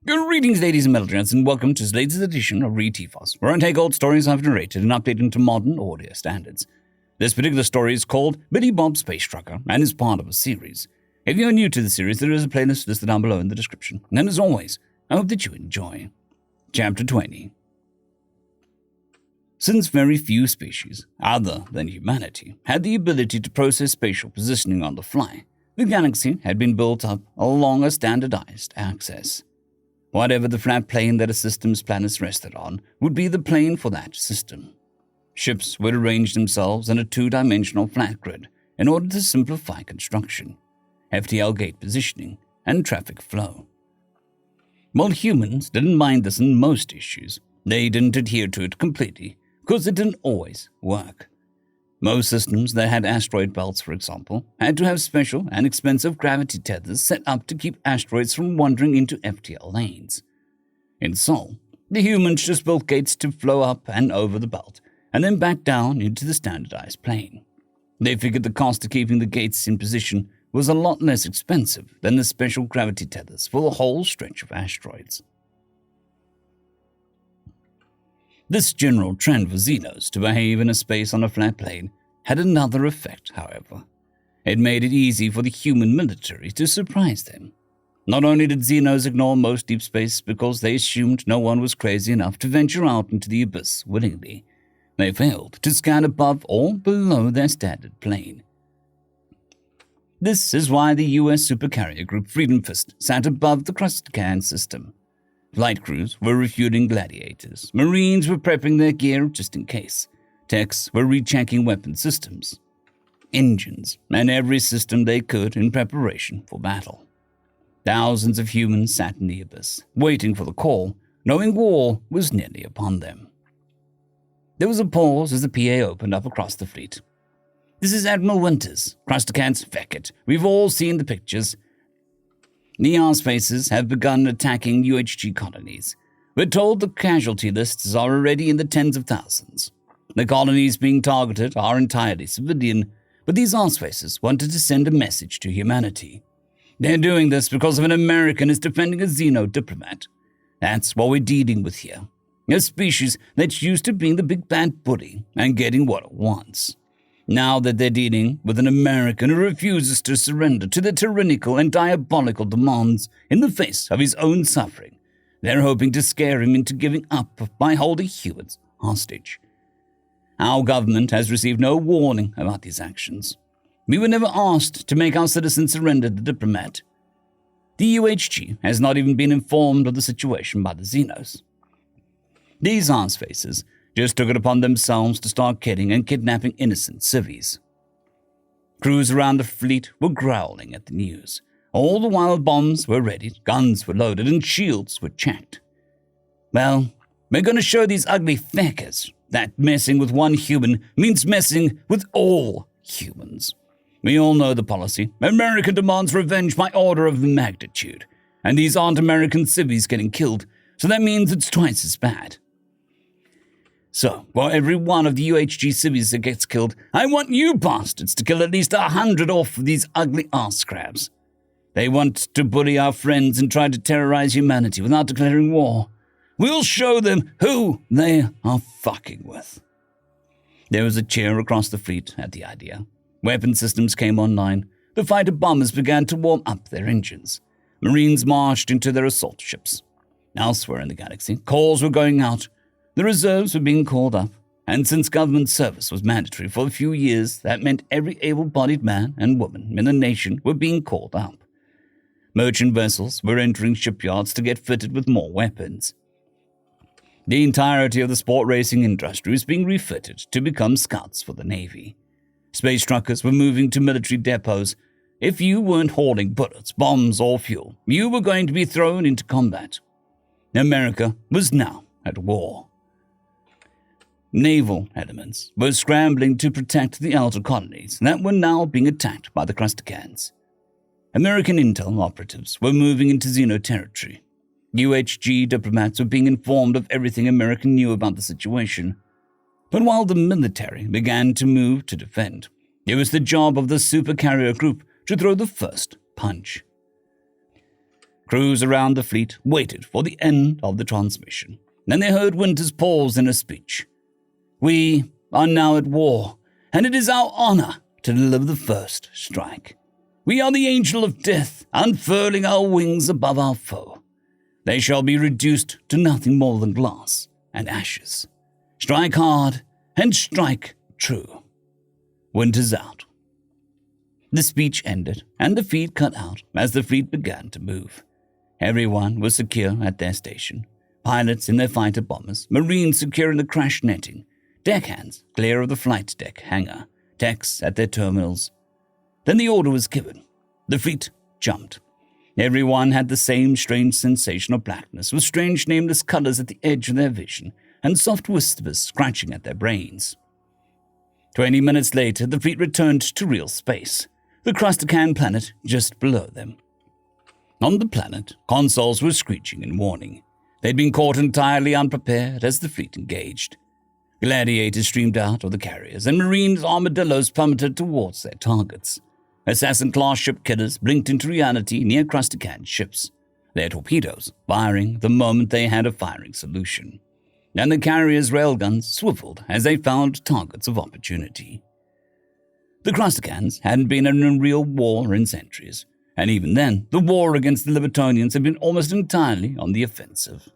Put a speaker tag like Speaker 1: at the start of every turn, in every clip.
Speaker 1: Greetings, ladies and gents, and welcome to this latest edition of ReTFOS, where I take old stories I've narrated and update them to modern audio standards. This particular story is called Billy Bob Space Trucker and is part of a series. If you're new to the series, there is a playlist listed down below in the description. And as always, I hope that you enjoy. Chapter 20. Since very few species, other than humanity, had the ability to process spatial positioning on the fly, the galaxy had been built up along a standardized axis. Whatever the flat plane that a system's planets rested on would be the plane for that system. Ships would arrange themselves in a two-dimensional flat grid in order to simplify construction, FTL gate positioning, and traffic flow. While humans didn't mind this in most issues, they didn't adhere to it completely because it didn't always work. Most systems that had asteroid belts, for example, had to have special and expensive gravity tethers set up to keep asteroids from wandering into FTL lanes. In Sol, the humans just built gates to flow up and over the belt, and then back down into the standardized plane. They figured the cost of keeping the gates in position was a lot less expensive than the special gravity tethers for the whole stretch of asteroids. This general trend for Xenos to behave in a space on a flat plane had another effect, however. It made it easy for the human military to surprise them. Not only did Xenos ignore most deep space because they assumed no one was crazy enough to venture out into the abyss willingly, they failed to scan above or below their standard plane. This is why the U.S. supercarrier group Freedom Fist sat above the Krustcan system. Flight crews were refueling gladiators. Marines were prepping their gear just in case. Techs were rechecking weapon systems, engines, and every system they could in preparation for battle. Thousands of humans sat in the abyss, waiting for the call, knowing war was nearly upon them. There was a pause as the PA opened up across the fleet. "This is Admiral Winters, Krustacans, feck it. We've all seen the pictures. The Arsfaces have begun attacking UHG colonies. We're told the casualty lists are already in the tens of thousands. The colonies being targeted are entirely civilian, but these Arsfaces wanted to send a message to humanity. They're doing this because of an American is defending a Xeno diplomat. That's what we're dealing with here. A species that's used to being the big bad bully and getting what it wants. Now that they're dealing with an American who refuses to surrender to the tyrannical and diabolical demands in the face of his own suffering, they're hoping to scare him into giving up by holding humans hostage. Our government has received no warning about these actions. We were never asked to make our citizens surrender the diplomat. The UHG has not even been informed of the situation by the Xenos. These arsefaces just took it upon themselves to start killing and kidnapping innocent civvies. Crews around the fleet were growling at the news. All the while bombs were ready, guns were loaded, and shields were checked. Well, we're going to show these ugly feckers that messing with one human means messing with all humans. We all know the policy. America demands revenge by order of magnitude. And these aren't American civvies getting killed, so that means it's twice as bad. So, for every one of the UHG civvies that gets killed, I want you bastards to kill at least 100 off of these ugly arse crabs. They want to bully our friends and try to terrorize humanity without declaring war. We'll show them who they are fucking with." There was a cheer across the fleet at the idea. Weapon systems came online. The fighter bombers began to warm up their engines. Marines marched into their assault ships. Elsewhere in the galaxy, calls were going out. The reserves were being called up, and since government service was mandatory for a few years, that meant every able-bodied man and woman in the nation were being called up. Merchant vessels were entering shipyards to get fitted with more weapons. The entirety of the sport racing industry was being refitted to become scouts for the Navy. Space truckers were moving to military depots. If you weren't hauling bullets, bombs, or fuel, you were going to be thrown into combat. America was now at war. Naval elements were scrambling to protect the outer colonies that were now being attacked by the Krustacans. American intel operatives were moving into Xeno territory. UHG diplomats were being informed of everything America knew about the situation. But while the military began to move to defend, it was the job of the supercarrier group to throw the first punch. Crews around the fleet waited for the end of the transmission. Then they heard Winters pause in a speech. "We are now at war, and it is our honor to deliver the first strike. We are the angel of death, unfurling our wings above our foe. They shall be reduced to nothing more than glass and ashes. Strike hard and strike true. Winters out." The speech ended, and the feed cut out as the fleet began to move. Everyone was secure at their station. Pilots in their fighter bombers, Marines secure in the crash netting, deckhands clear of the flight deck hangar, techs at their terminals. Then the order was given. The fleet jumped. Everyone had the same strange sensation of blackness, with strange nameless colors at the edge of their vision, and soft whispers scratching at their brains. 20 minutes later, the fleet returned to real space, the Crustacan planet just below them. On the planet, consoles were screeching in warning. They'd been caught entirely unprepared as the fleet engaged. Gladiators streamed out of the carriers, and Marines' armadillos plummeted towards their targets. Assassin-class ship killers blinked into reality near Crustacan ships, their torpedoes firing the moment they had a firing solution. And the carriers' railguns swiveled as they found targets of opportunity. The Crustacans hadn't been in a real war in centuries, and even then, the war against the Libertonians had been almost entirely on the offensive.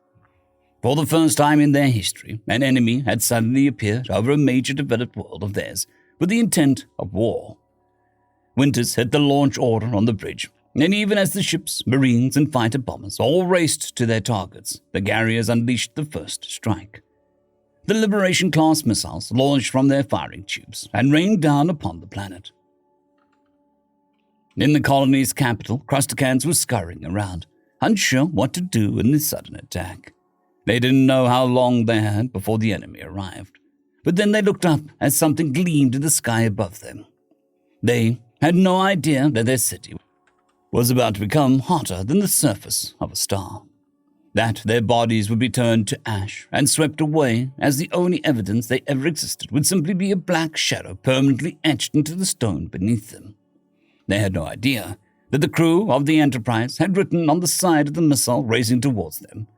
Speaker 1: For the first time in their history, an enemy had suddenly appeared over a major developed world of theirs with the intent of war. Winters hit the launch order on the bridge, and even as the ships, Marines, and fighter bombers all raced to their targets, the carriers unleashed the first strike. The Liberation-class missiles launched from their firing tubes and rained down upon the planet. In the colony's capital, Crustacans were scurrying around, unsure what to do in this sudden attack. They didn't know how long they had before the enemy arrived, but then they looked up as something gleamed in the sky above them. They had no idea that their city was about to become hotter than the surface of a star, that their bodies would be turned to ash and swept away as the only evidence they ever existed would simply be a black shadow permanently etched into the stone beneath them. They had no idea that the crew of the Enterprise had written on the side of the missile racing towards them,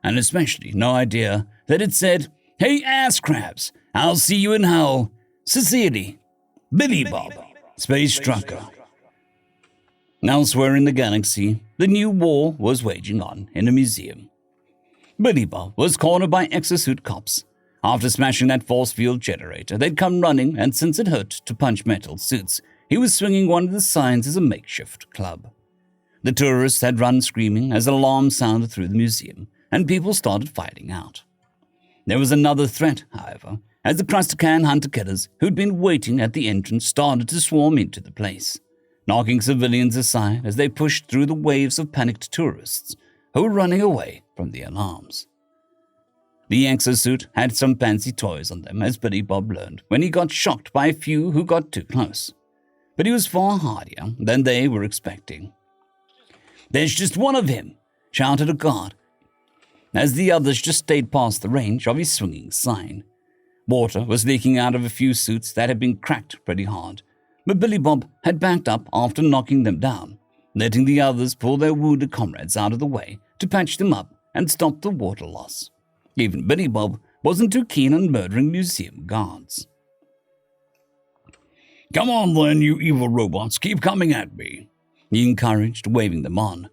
Speaker 1: and especially no idea that it said, "Hey ass crabs, I'll see you in hell. Sincerely, Billy Bob, Space Trucker." Elsewhere in the galaxy, the new war was waging on in a museum. Billy Bob was cornered by exosuit cops. After smashing that force field generator, they'd come running, and since it hurt to punch metal suits, he was swinging one of the signs as a makeshift club. The tourists had run screaming as alarms sounded through the museum, and people started fighting out. There was another threat, however, as the Crustacan hunter-killers who'd been waiting at the entrance started to swarm into the place, knocking civilians aside as they pushed through the waves of panicked tourists who were running away from the alarms. The exosuit had some fancy toys on them, as Billy Bob learned when he got shocked by a few who got too close. But he was far hardier than they were expecting. "There's just one of him," shouted a guard, as the others just stayed past the range of his swinging sign. Water was leaking out of a few suits that had been cracked pretty hard, but Billy Bob had backed up after knocking them down, letting the others pull their wounded comrades out of the way to patch them up and stop the water loss. Even Billy Bob wasn't too keen on murdering museum guards. "Come on then, you evil robots, keep coming at me," he encouraged, waving them on.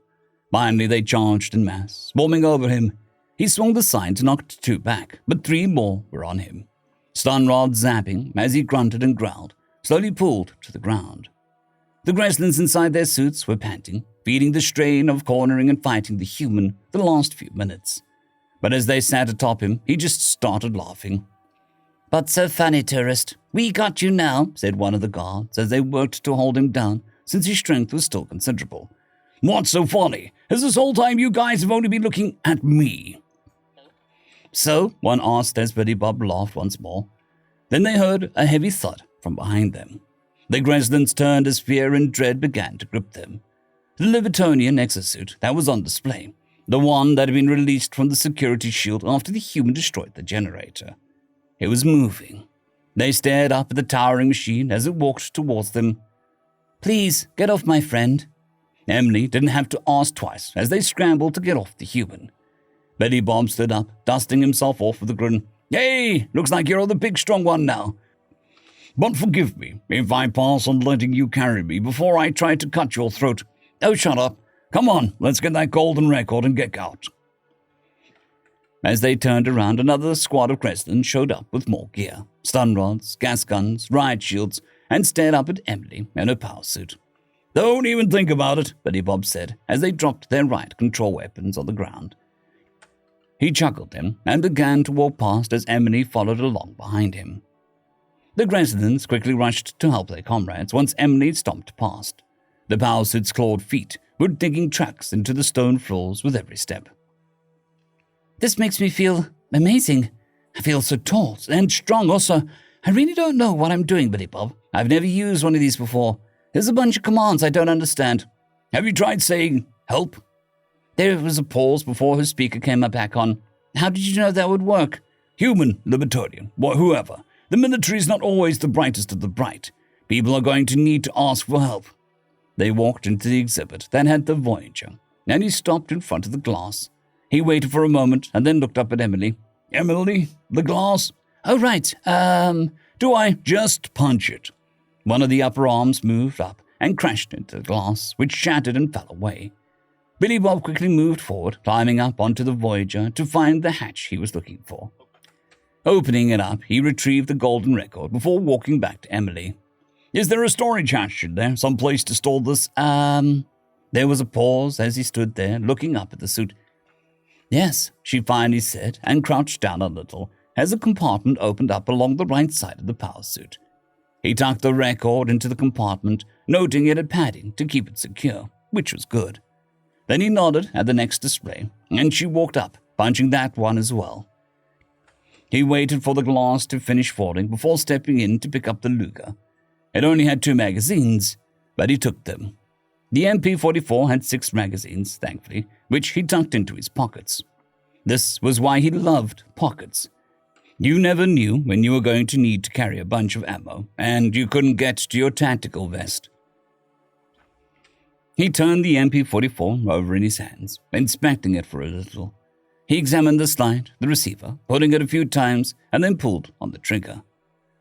Speaker 1: Finally, they charged en masse, swarming over him. He swung the sign to knock 2 back, but 3 more were on him. Stun rod zapping as he grunted and growled, slowly pulled to the ground. The Greslins inside their suits were panting, feeling the strain of cornering and fighting the human the last few minutes. But as they sat atop him, he just started laughing. "But so funny, tourist. We got you now," said one of the guards as they worked to hold him down, since his strength was still considerable. "What's so funny? Is this whole time you guys have only been looking at me?" "So?" one asked as Billy Bob laughed once more. Then they heard a heavy thud from behind them. The Greslins turned as fear and dread began to grip them. The Libertonian exosuit that was on display, the one that had been released from the security shield after the human destroyed the generator. It was moving. They stared up at the towering machine as it walked towards them. "Please, get off my friend." Emily didn't have to ask twice as they scrambled to get off the human. Billy Bob stood up, dusting himself off with a grin. "Hey, looks like you're the big strong one now. But forgive me if I pass on letting you carry me before I try to cut your throat. Oh, shut up. Come on, let's get that golden record and get out." As they turned around, another squad of Crestons showed up with more gear, stun rods, gas guns, riot shields, and stared up at Emily in her power suit. "Don't even think about it," Billy Bob said as they dropped their riot control weapons on the ground. He chuckled then and began to walk past as Emily followed along behind him. The Crestons quickly rushed to help their comrades once Emily stomped past. The power suit's clawed feet were digging tracks into the stone floors with every step. "This makes me feel amazing. I feel so tall and strong. Also, I really don't know what I'm doing, Billy Bob. I've never used one of these before. There's a bunch of commands I don't understand." "Have you tried saying, help?" There was a pause before her speaker came back on. "How did you know that would work?" "Human, libertarian, whoever. The military's not always the brightest of the bright. People are going to need to ask for help." They walked into the exhibit that had the Voyager, and he stopped in front of the glass. He waited for a moment and then looked up at Emily. "Emily, the glass?" "Oh, right. Do I just punch it?" One of the upper arms moved up and crashed into the glass, which shattered and fell away. Billy Bob quickly moved forward, climbing up onto the Voyager to find the hatch he was looking for. Opening it up, he retrieved the golden record before walking back to Emily. "Is there a storage hatch in there? Some place to store this?" There was a pause as he stood there, looking up at the suit. "Yes," she finally said, and crouched down a little as a compartment opened up along the right side of the power suit. He tucked the record into the compartment, noting it had padding to keep it secure, which was good. Then he nodded at the next display, and she walked up, punching that one as well. He waited for the glass to finish falling before stepping in to pick up the Luger. It only had 2 magazines, but he took them. The MP-44 had 6 magazines, thankfully, which he tucked into his pockets. This was why he loved pockets. You never knew when you were going to need to carry a bunch of ammo, and you couldn't get to your tactical vest. He turned the MP-44 over in his hands, inspecting it for a little. He examined the slide, the receiver, pulling it a few times, and then pulled on the trigger.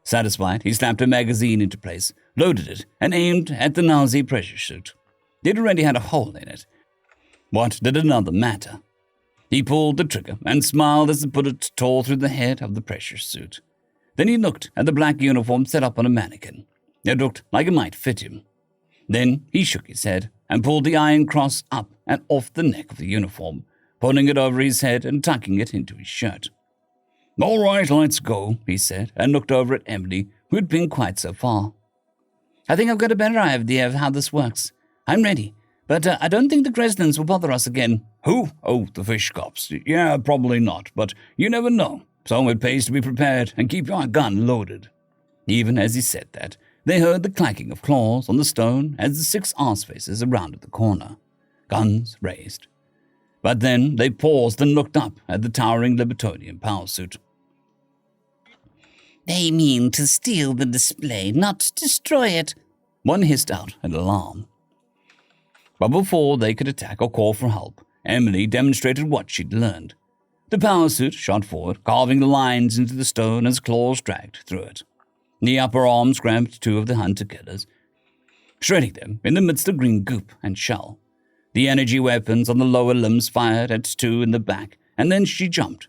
Speaker 1: Satisfied, he snapped a magazine into place, loaded it, and aimed at the Nazi pressure suit. It already had a hole in it. What did another matter? He pulled the trigger and smiled as the bullet tore through the head of the pressure suit. Then he looked at the black uniform set up on a mannequin. It looked like it might fit him. Then he shook his head and pulled the iron cross up and off the neck of the uniform, pulling it over his head and tucking it into his shirt. "All right, let's go," he said, and looked over at Emily, who had been quite so far. "I think I've got a better idea of how this works. I'm ready, but I don't think the Crestons will bother us again." "Who? Oh, the fish cops. Yeah, probably not, but you never know. So it pays to be prepared and keep your gun loaded." Even as he said that, they heard the clacking of claws on the stone as the 6 arsefaces rounded the corner, guns raised. But then they paused and looked up at the towering Libertonian power suit. "They mean to steal the display, not destroy it," one hissed out in alarm. But before they could attack or call for help, Emily demonstrated what she'd learned. The power suit shot forward, carving the lines into the stone as claws dragged through it. The upper arms grabbed 2 of the hunter-killers, shredding them in the midst of green goop and shell. The energy weapons on the lower limbs fired at 2 in the back, and then she jumped,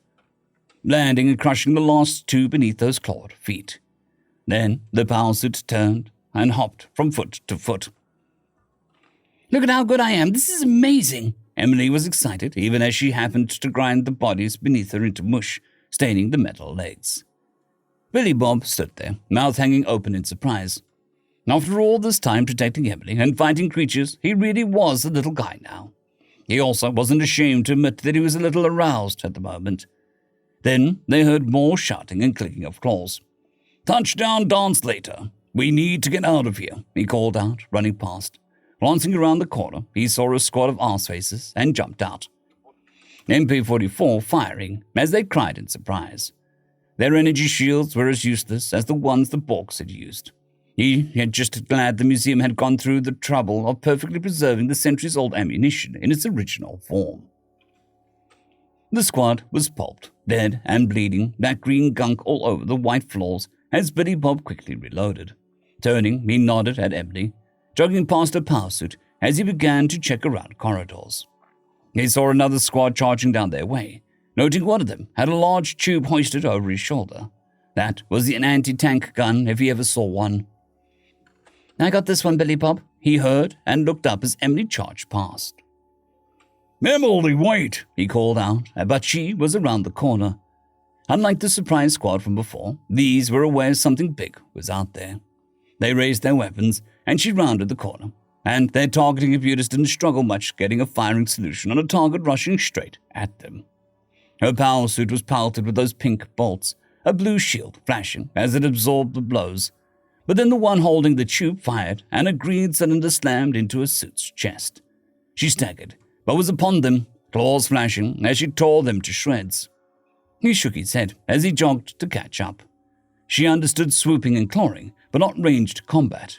Speaker 1: landing and crushing the last 2 beneath those clawed feet. Then the power suit turned and hopped from foot to foot. "Look at how good I am. This is amazing." Emily was excited, even as she happened to grind the bodies beneath her into mush, staining the metal legs. Billy Bob stood there, mouth hanging open in surprise. After all this time protecting Emily and fighting creatures, he really was a little guy now. He also wasn't ashamed to admit that he was a little aroused at the moment. Then they heard more shouting and clicking of claws. "Touchdown dance later. We need to get out of here," he called out, running past. Glancing around the corner, he saw a squad of arsefaces and jumped out. MP-44 firing as they cried in surprise. Their energy shields were as useless as the ones the Borks had used. He had just glad the museum had gone through the trouble of perfectly preserving the centuries-old ammunition in its original form. The squad was pulped, dead and bleeding, that green gunk all over the white floors as Billy Bob quickly reloaded. Turning, he nodded at Emily, jogging past her power suit as he began to check around corridors. He saw another squad charging down their way, noting one of them had a large tube hoisted over his shoulder. That was an anti-tank gun if he ever saw one. "I got this one, Billy Bob," he heard and looked up as Emily charged past. "Emily, wait!" he called out, but she was around the corner. Unlike the surprise squad from before, these were aware something big was out there. They raised their weapons, and she rounded the corner, and their targeting computers didn't struggle much getting a firing solution on a target rushing straight at them. Her power suit was pelted with those pink bolts, a blue shield flashing as it absorbed the blows. But then the one holding the tube fired, and a green cylinder slammed into her suit's chest. She staggered, but was upon them, claws flashing as she tore them to shreds. He shook his head as he jogged to catch up. She understood swooping and clawing, but not ranged combat.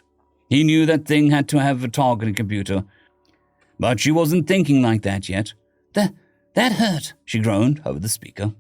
Speaker 1: He knew that thing had to have a targeting computer, but she wasn't thinking like that yet. That hurt, she groaned over the speaker.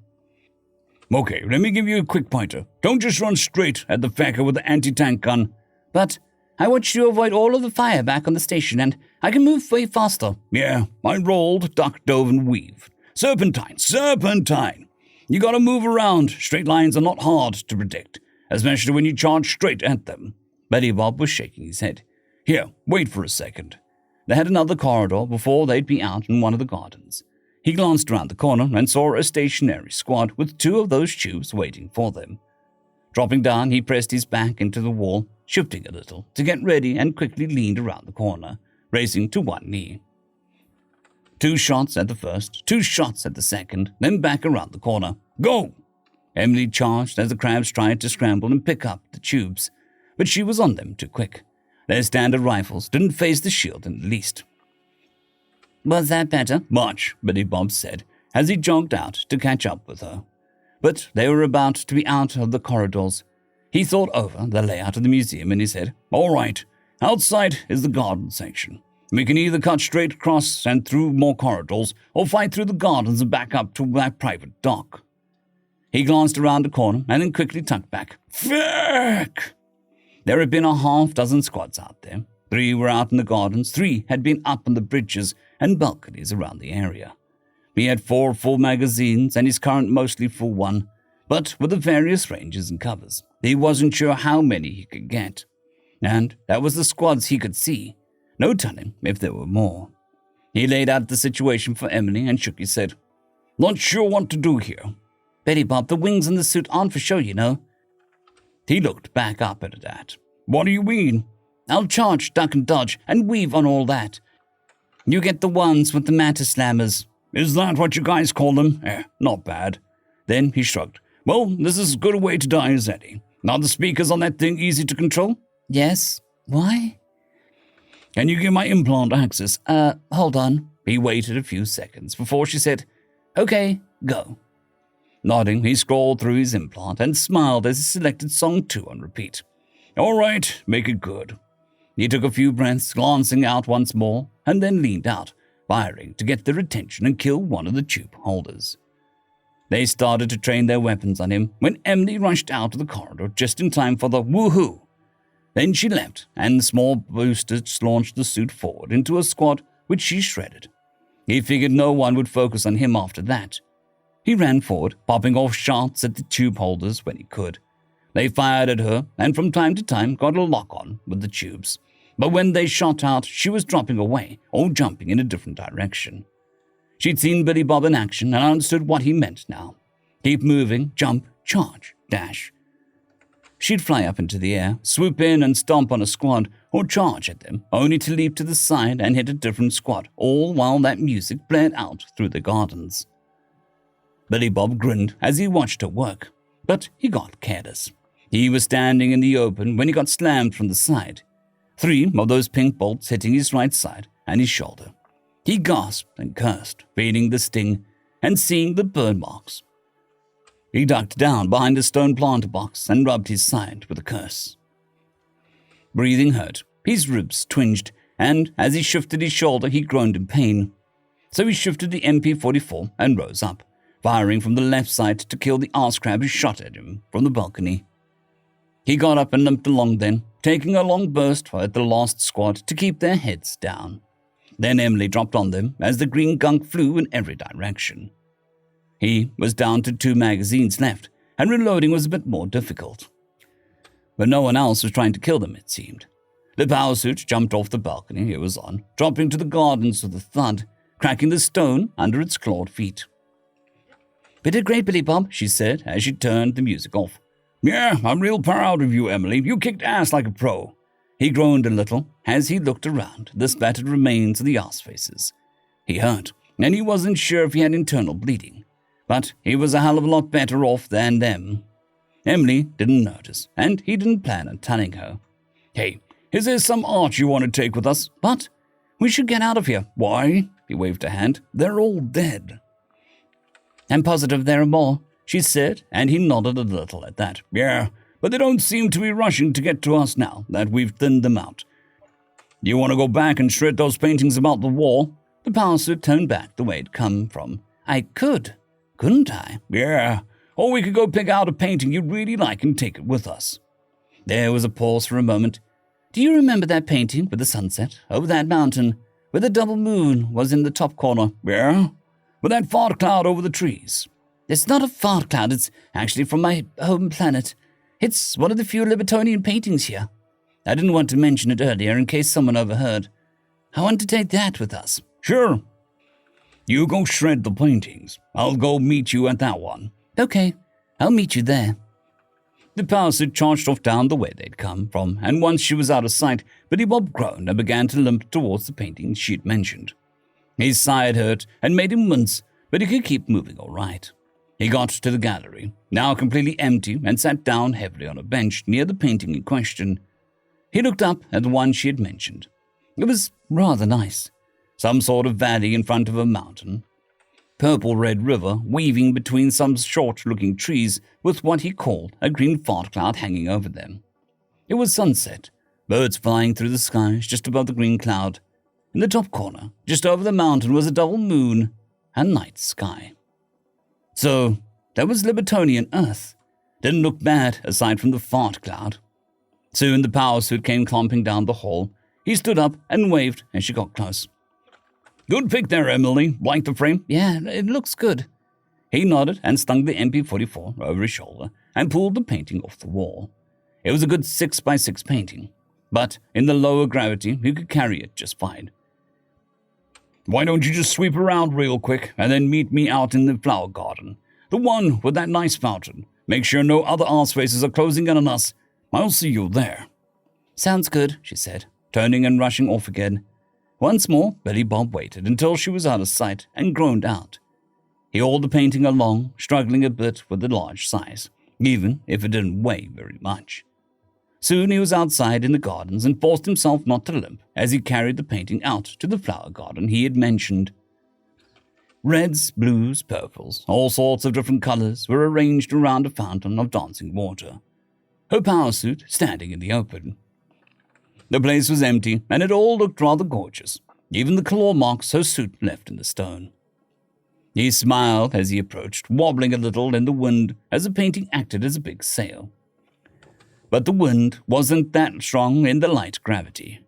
Speaker 1: "Okay, let me give you a quick pointer. Don't just run straight at the fecker with the anti-tank gun." "But I want you to avoid all of the fire back on the station, and I can move way faster." "Yeah, I rolled, ducked, dove, and weaved. Serpentine! You gotta move around. Straight lines are not hard to predict, especially when you charge straight at them." Billy Bob was shaking his head. "Here, wait for a second." They had another corridor before they'd be out in one of the gardens. He glanced around the corner and saw a stationary squad with two of those tubes waiting for them. Dropping down, he pressed his back into the wall, shifting a little to get ready, and quickly leaned around the corner, racing to one knee. 2 shots at the first, 2 shots at the second, then back around the corner. "Go!" Emily charged as the crabs tried to scramble and pick up the tubes, but she was on them too quick. Their standard rifles didn't phase the shield in the least. "Was that better?" "Much," Billy Bob said, as he jogged out to catch up with her. But they were about to be out of the corridors. He thought over the layout of the museum in his head. "All right, outside is the garden section. We can either cut straight across and through more corridors, or fight through the gardens and back up to that private dock." He glanced around the corner and then quickly tucked back. "Fuck!" There had been a half-dozen squads out there. 3 were out in the gardens, 3 had been up on the bridges and balconies around the area. He had 4 full magazines and his current mostly full one, but with the various ranges and covers, he wasn't sure how many he could get. And that was the squads he could see. No telling if there were more. He laid out the situation for Emily and shook his head. "Not sure what to do here." "Betty Bob, the wings in the suit aren't for show, you know." He looked back up at that. "What do you mean?" "I'll charge, duck and dodge, and weave on all that. You get the ones with the matter slammers." "Is that what you guys call them? Not bad." Then he shrugged. "Well, this is as good a way to die as any. Are the speakers on that thing easy to control?" "Yes. Why?" "Can you give my implant access?" Hold on." He waited a few seconds before she said, "Okay, go." Nodding, he scrolled through his implant and smiled as he selected Song 2 on repeat. "All right, make it good." He took a few breaths, glancing out once more, and then leaned out, firing to get their attention and kill one of the tube holders. They started to train their weapons on him when Emily rushed out of the corridor just in time for the woohoo. Then she left, and the small boosters launched the suit forward into a squad which she shredded. He figured no one would focus on him after that. He ran forward, popping off shots at the tube holders when he could. They fired at her, and from time to time got a lock-on with the tubes. But when they shot out, she was dropping away or jumping in a different direction. She'd seen Billy Bob in action and understood what he meant now. Keep moving, jump, charge, dash. She'd fly up into the air, swoop in and stomp on a squad, or charge at them, only to leap to the side and hit a different squad, all while that music blared out through the gardens. Billy Bob grinned as he watched her work, but he got careless. He was standing in the open when he got slammed from the side. 3 of those pink bolts hitting his right side and his shoulder. He gasped and cursed, feeling the sting and seeing the burn marks. He ducked down behind a stone planter box and rubbed his side with a curse. breathing hurt, his ribs twinged, and as he shifted his shoulder, he groaned in pain. So he shifted the MP-44 and rose up, firing from the left side to kill the arse crab who shot at him from the balcony. He got up and limped along then, taking a long burst at the last squad to keep their heads down. Then Emily dropped on them as the green gunk flew in every direction. He was down to 2 magazines left, and reloading was a bit more difficult. But no one else was trying to kill them, it seemed. The power suit jumped off the balcony it was on, dropping to the gardens with a thud, cracking the stone under its clawed feet. "Bit of great, Billy Bob," she said as she turned the music off. "Yeah, I'm real proud of you, Emily. You kicked ass like a pro." He groaned a little as he looked around the splattered remains of the arse faces. He hurt, and he wasn't sure if he had internal bleeding, but he was a hell of a lot better off than them. Emily didn't notice, and he didn't plan on telling her. "Hey, is there some art you want to take with us? But we should get out of here." "Why?" He waved a hand. "They're all dead." "I'm positive there are more," she said, and he nodded a little at that. "Yeah, but they don't seem to be rushing to get to us now that we've thinned them out. Do you want to go back and shred those paintings about the wall?" The power suit turned back the way it come from. "I could, couldn't I?" "Yeah, or we could go pick out a painting you'd really like and take it with us." There was a pause for a moment. "Do you remember that painting with the sunset over that mountain, where the double moon was in the top corner?" "Yeah, with that fart cloud over the trees." "It's not a fart cloud, it's actually from my home planet. It's one of the few Libertonian paintings here. I didn't want to mention it earlier in case someone overheard. I want to take that with us." "Sure. You go shred the paintings. I'll go meet you at that one." "Okay, I'll meet you there." The power suit charged off down the way they'd come from, and once she was out of sight, Billy Bob groaned and began to limp towards the painting she'd mentioned. His side hurt and made him wince, but he could keep moving all right. He got to the gallery, now completely empty, and sat down heavily on a bench near the painting in question. He looked up at the one she had mentioned. It was rather nice. Some sort of valley in front of a mountain. Purple-red river weaving between some short-looking trees with what he called a green fart cloud hanging over them. It was sunset, birds flying through the skies just above the green cloud. In the top corner, just over the mountain, was a double moon and night sky. So, that was Libertonian Earth. Didn't look bad, aside from the fart cloud. Soon the power suit came clomping down the hall. He stood up and waved as she got close. "Good pick there, Emily. Like the frame?" "Yeah, it looks good." He nodded and slung the MP-44 over his shoulder and pulled the painting off the wall. It was a good 6x6 painting, but in the lower gravity, he could carry it just fine. "Why don't you just sweep around real quick and then meet me out in the flower garden? The one with that nice fountain. Make sure no other arsefaces are closing in on us. I'll see you there." "Sounds good," she said, turning and rushing off again. Once more, Billy Bob waited until she was out of sight and groaned out. He hauled the painting along, struggling a bit with the large size, even if it didn't weigh very much. Soon he was outside in the gardens and forced himself not to limp as he carried the painting out to the flower garden he had mentioned. Reds, blues, purples, all sorts of different colors were arranged around a fountain of dancing water. Her power suit standing in the open. The place was empty, and it all looked rather gorgeous, even the claw marks her suit left in the stone. He smiled as he approached, wobbling a little in the wind as the painting acted as a big sail. But the wind wasn't that strong in the light gravity.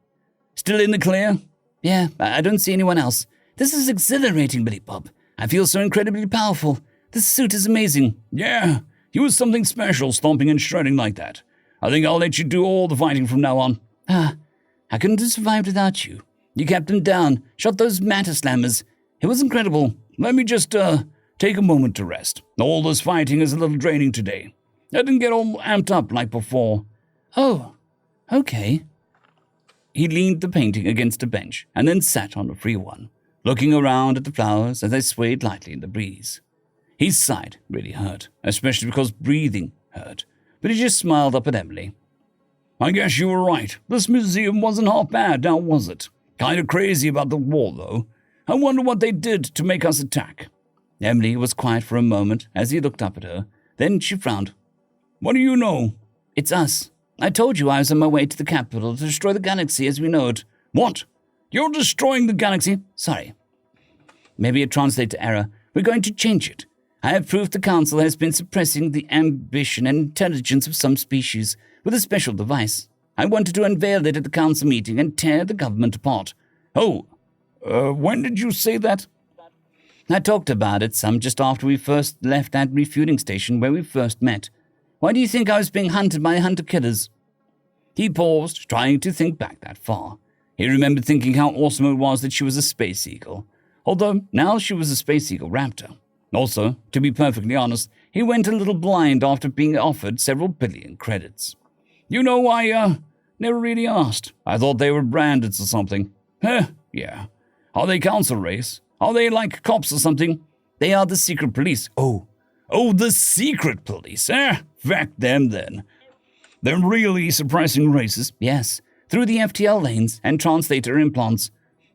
Speaker 1: "Still in the clear?" "Yeah, I don't see anyone else. This is exhilarating, Billy Bob. I feel so incredibly powerful. This suit is amazing." "Yeah, you was something special stomping and shredding like that. I think I'll let you do all the fighting from now on." I couldn't have survived without you. You kept them down, shot those matter slammers. It was incredible. Let me just, take a moment to rest. All this fighting is a little draining today. I didn't get all amped up like before." "Oh, okay." He leaned the painting against a bench and then sat on a free one, looking around at the flowers as they swayed lightly in the breeze. His side really hurt, especially because breathing hurt, but he just smiled up at Emily. "I guess you were right. This museum wasn't half bad, now was it? Kind of crazy about the war, though. I wonder what they did to make us attack." Emily was quiet for a moment as he looked up at her. Then she frowned. "What do you know?" "It's us. I told you I was on my way to the capital to destroy the galaxy as we know it.
Speaker 2: What? You're destroying the galaxy?
Speaker 1: Sorry. Maybe a translator error. We're going to change it. I have proof the Council has been suppressing the ambition and intelligence of some species with a special device. I wanted to unveil it at the Council meeting and tear the government apart.
Speaker 2: Oh, when did you say that?
Speaker 1: I talked about it some just after we first left that refueling station where we first met. Why do you think I was being hunted by hunter-killers? He paused, trying to think back that far. He remembered thinking how awesome it was that she was a space eagle, although now she was a space eagle raptor. Also, to be perfectly honest, he went a little blind after being offered several billion credits.
Speaker 2: You know, I never really asked. I thought they were bandits or something. Yeah. Are they council race? Are they like cops or something?
Speaker 1: They are the secret police.
Speaker 2: Oh, the secret police. Fuck them then. They're really suppressing races.
Speaker 1: Yes, through the FTL lanes and translator implants.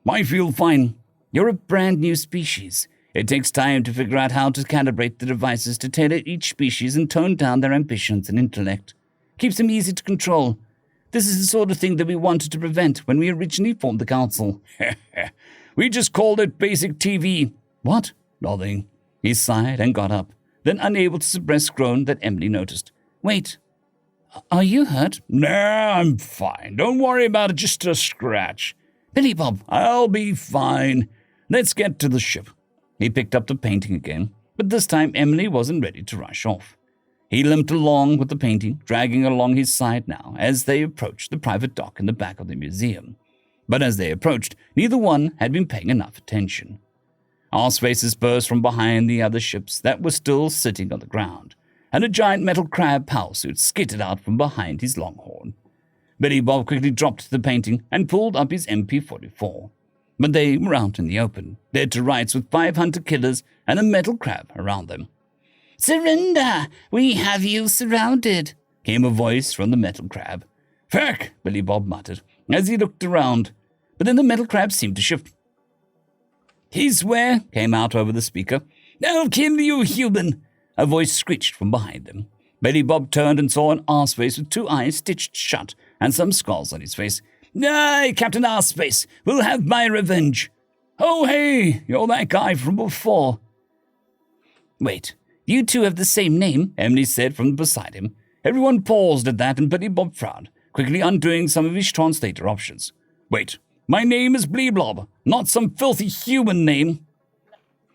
Speaker 2: I feel fine.
Speaker 1: You're a brand new species. It takes time to figure out how to calibrate the devices to tailor each species and tone down their ambitions and intellect. Keeps them easy to control. This is the sort of thing that we wanted to prevent when we originally formed the council.
Speaker 2: We just called it basic TV.
Speaker 1: What?
Speaker 2: Nothing.
Speaker 1: He sighed and got up, then unable to suppress a groan that Emily noticed. Wait, are you hurt?
Speaker 2: Nah, I'm fine. Don't worry about it, just a scratch.
Speaker 1: Billy Bob.
Speaker 2: I'll be fine. Let's get to the ship.
Speaker 1: He picked up the painting again, but this time Emily wasn't ready to rush off. He limped along with the painting, dragging along his side now as they approached the private dock in the back of the museum. But as they approached, neither one had been paying enough attention. Arsefaces burst from behind the other ships that were still sitting on the ground, and a giant metal crab power suit skittered out from behind his longhorn. Billy Bob quickly dropped the painting and pulled up his MP-44. But they were out in the open, dead to rights with 5 hunter-killers and a metal crab around them.
Speaker 3: Surrender! We have you surrounded,
Speaker 1: came a voice from the metal crab.
Speaker 2: Fuck!
Speaker 1: Billy Bob muttered as he looked around, but then the metal crab seemed to shift.
Speaker 2: He swear,
Speaker 1: came out over the speaker.
Speaker 2: I'll kill you, human!
Speaker 1: A voice screeched from behind them. Billy Bob turned and saw an arseface with 2 eyes stitched shut and some scars on his face.
Speaker 2: Aye, Captain Arseface, will have my revenge. Oh, hey, you're that guy from before.
Speaker 1: Wait, you two have the same name, Emily said from beside him.
Speaker 2: Everyone paused at that and Billy Bob frowned, quickly undoing some of his translator options. Wait, my name is Bleeblob, not some filthy human name.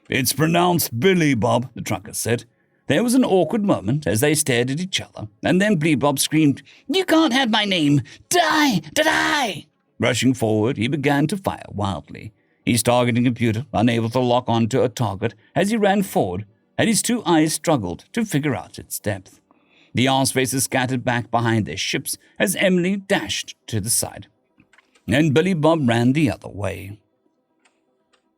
Speaker 2: It's pronounced Billy Bob, the trucker said.
Speaker 1: There was an awkward moment as they stared at each other, and then Bleebob screamed,
Speaker 3: You can't have my name! Die! Die!
Speaker 1: Rushing forward, he began to fire wildly. His targeting computer, unable to lock onto a target as he ran forward, and his 2 eyes struggled to figure out its depth. The arsefaces scattered back behind their ships as Emily dashed to the side, and Billy Bob ran the other way,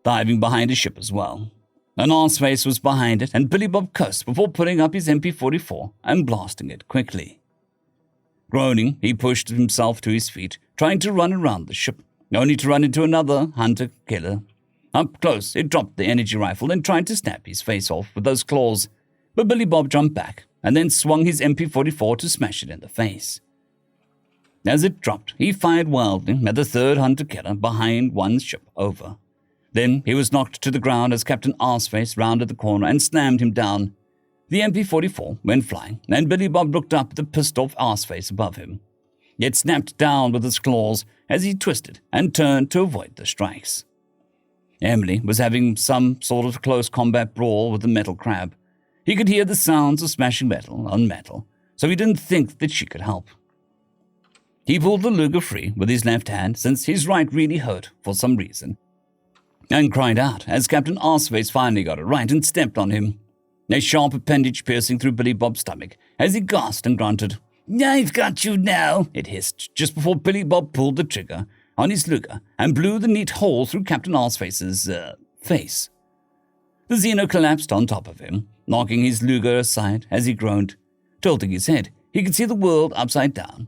Speaker 1: diving behind a ship as well. An arseface was behind it, and Billy Bob cursed before putting up his MP-44 and blasting it quickly. Groaning, he pushed himself to his feet, trying to run around the ship, only to run into another hunter-killer. Up close, it dropped the energy rifle and tried to snap his face off with those claws, but Billy Bob jumped back and then swung his MP-44 to smash it in the face. As it dropped, he fired wildly at the 3rd hunter-killer behind one ship over. Then he was knocked to the ground as Captain Arseface rounded the corner and slammed him down. The MP-44 went flying, and Billy Bob looked up at the pissed-off Arseface above him. It snapped down with its claws as he twisted and turned to avoid the strikes. Emily was having some sort of close combat brawl with the metal crab. He could hear the sounds of smashing metal on metal, so he didn't think that she could help. He pulled the Luger free with his left hand since his right really hurt for some reason, and cried out as Captain Arseface finally got it right and stepped on him, a sharp appendage piercing through Billy Bob's stomach as he gasped and grunted.
Speaker 3: I've got you now,
Speaker 1: it hissed just before Billy Bob pulled the trigger on his Luger and blew the neat hole through Captain Arseface's face. The Xeno collapsed on top of him, knocking his Luger aside as he groaned. Tilting his head, he could see the world upside down,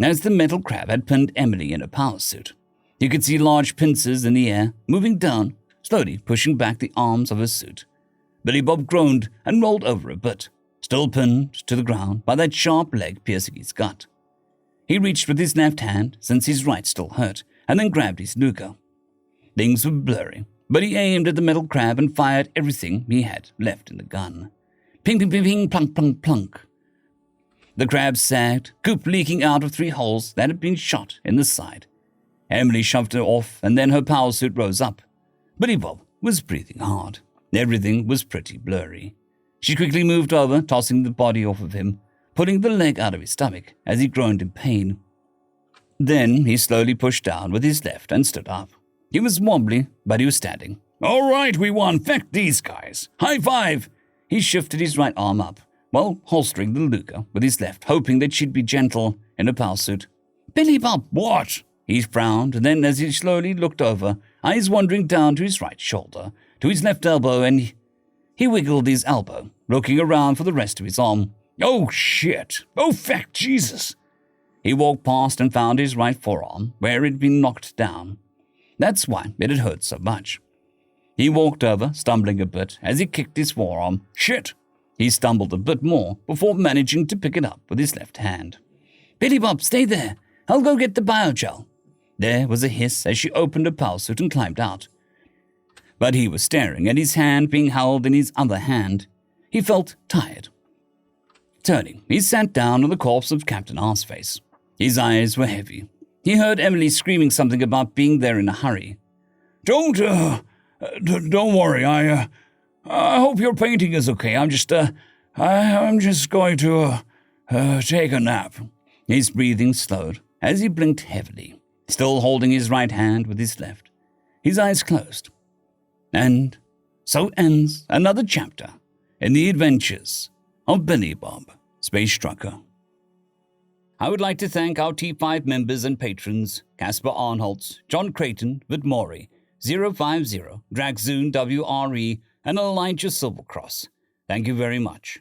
Speaker 1: as the metal crab had pinned Emily in a power suit. You could see large pincers in the air, moving down, slowly pushing back the arms of her suit. Billy Bob groaned and rolled over a bit, still pinned to the ground by that sharp leg piercing his gut. He reached with his left hand, since his right still hurt, and then grabbed his Luger. Things were blurry, but he aimed at the metal crab and fired everything he had left in the gun. Ping, ping, ping, ping, plunk, plunk, plunk. The crab sagged, goop leaking out of 3 holes that had been shot in the side. Emily shoved her off, and then her power suit rose up. Billy Bob was breathing hard. Everything was pretty blurry. She quickly moved over, tossing the body off of him, pulling the leg out of his stomach as he groaned in pain. Then he slowly pushed down with his left and stood up. He was wobbly, but he was standing.
Speaker 2: All right, we won. Feck these guys. High five.
Speaker 1: He shifted his right arm up, while holstering the Luger with his left, hoping that she'd be gentle in a power suit.
Speaker 3: Billy Bob.
Speaker 2: What?
Speaker 1: He frowned, and then as he slowly looked over, eyes wandering down to his right shoulder, to his left elbow, and he wiggled his elbow, looking around for the rest of his arm.
Speaker 2: Oh, shit. Oh, feck, Jesus.
Speaker 1: He walked past and found his right forearm, where it had been knocked down. That's why it had hurt so much. He walked over, stumbling a bit, as he kicked his forearm.
Speaker 2: Shit.
Speaker 1: He stumbled a bit more before managing to pick it up with his left hand.
Speaker 3: Billy Bob, stay there. I'll go get the biogel.
Speaker 1: There was a hiss as she opened a power suit and climbed out. But he was staring at his hand being held in his other hand. He felt tired. Turning, he sat down on the corpse of Captain Arseface. His eyes were heavy. He heard Emily screaming something about being there in a hurry.
Speaker 2: Don't worry. I hope your painting is okay. I'm just going to take a nap.
Speaker 1: His breathing slowed as he blinked heavily, still holding his right hand with his left. His eyes closed. And so ends another chapter in the adventures of Billy Bob, Space Trucker. I would like to thank our T5 members and patrons, Casper Arnholtz, Jon Creighton, W.R.E, 050, Dragzoon W.R.E, and Elijah Silvercross. Thank you very much.